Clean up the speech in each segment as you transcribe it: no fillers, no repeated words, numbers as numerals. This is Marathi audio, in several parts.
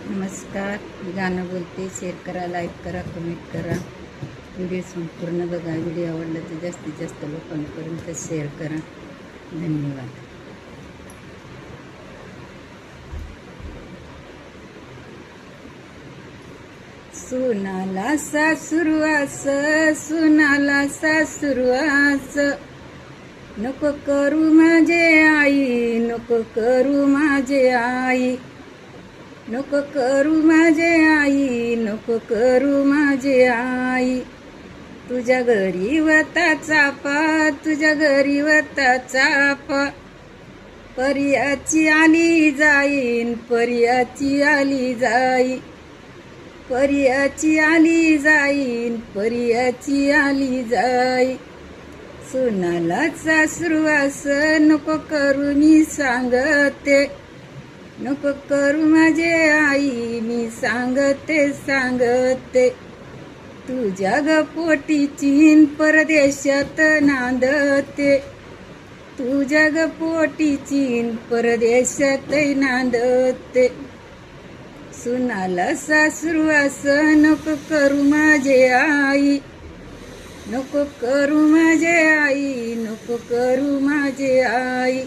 नमस्कार, मी गाणं बोलते. शेअर करा, लाईक करा, कमेंट करा. व्हिडिओ संपूर्ण बघा. व्हिडिओ आवडला तर जास्तीत जास्त लोकांपर्यंत शेअर करा. धन्यवाद. सुनाला सासुरवास, सुनाला सासुरवास, नको करू माझे आई, नको करू माझे आई, नको करू माझे आई, नको करू माझे आई. तुझ्या घरी वता चापा, तुझ्या घरी वता चापा, पर्याची आली जाईन, पर्याची आली जाई, पर्याची आली जाईन, पर्याची आली जाई. सुनाला सासुरवास, नको करू मी सांगते, नको करू माझे आई, मी सांगते सांगते. तुझ्या ग पोटीची परदेशात नांदते, तुझ्या ग पोटीची परदेशात नांदते. सुनाला सासुरवास, नको करू माझे आई, नको करू माझे आई, नको करू माझे आई.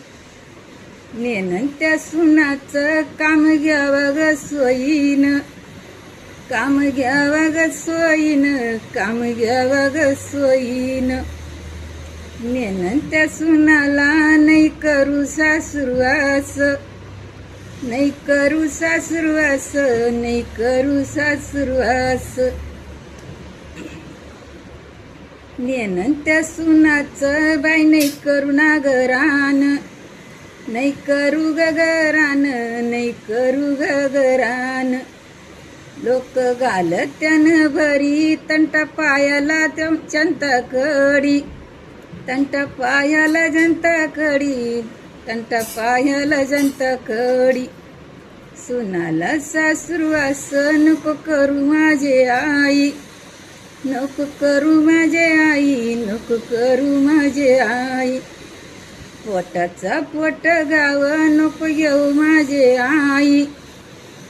नेनंत्या सुनाचं काम घ्यावं ग सोयीन, काम घ्यावं ग सोयीन, काम घ्यावं ग सोयीन. नेनंत्या सुनाला नाही करू सासुरवास, नाही करू सासुरवास, नाही करू सासुरवास. नेनंत्या सुनाचं बाई नाही करू नागरान, नाही करू गगरान, नाही करू गगरान. लोक घालत्यान भरी, तंटा पायाला जनता कडी, तंटा पायाला जनता कडी, तंटा पायाला जनता कडी. सुनाला सासुरवास, नको करू माझे आई, नको करू माझे आई, नको करू माझे आई. पोटाचा पोट गाव, नको घेऊ माझे आई,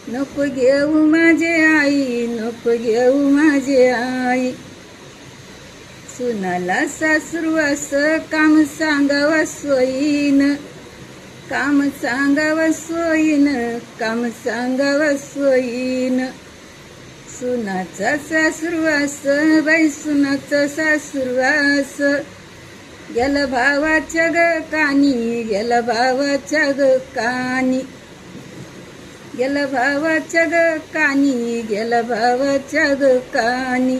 नको घेऊ माझे आई, नको घेऊ माझे आई. सुनाला सासुरवास, काम सांगावा सोयीन, काम सांगावा सोयीन, काम सांगावा सोयीन. सुनाचा सासुरवास, बाई सुनाचा सासुरवास, गेला भावाच्या ग कानी, गेला भावाच्या ग कानी, गेला भावाच्या ग कानी, गेला भावाच्या ग कानी.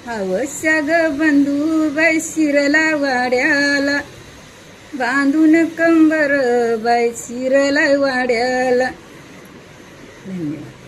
हवस्या ग बंधू बाई शिरला वाड्याला, बांधून कंबर बाई शिरला वाड्याला. धन्यवाद.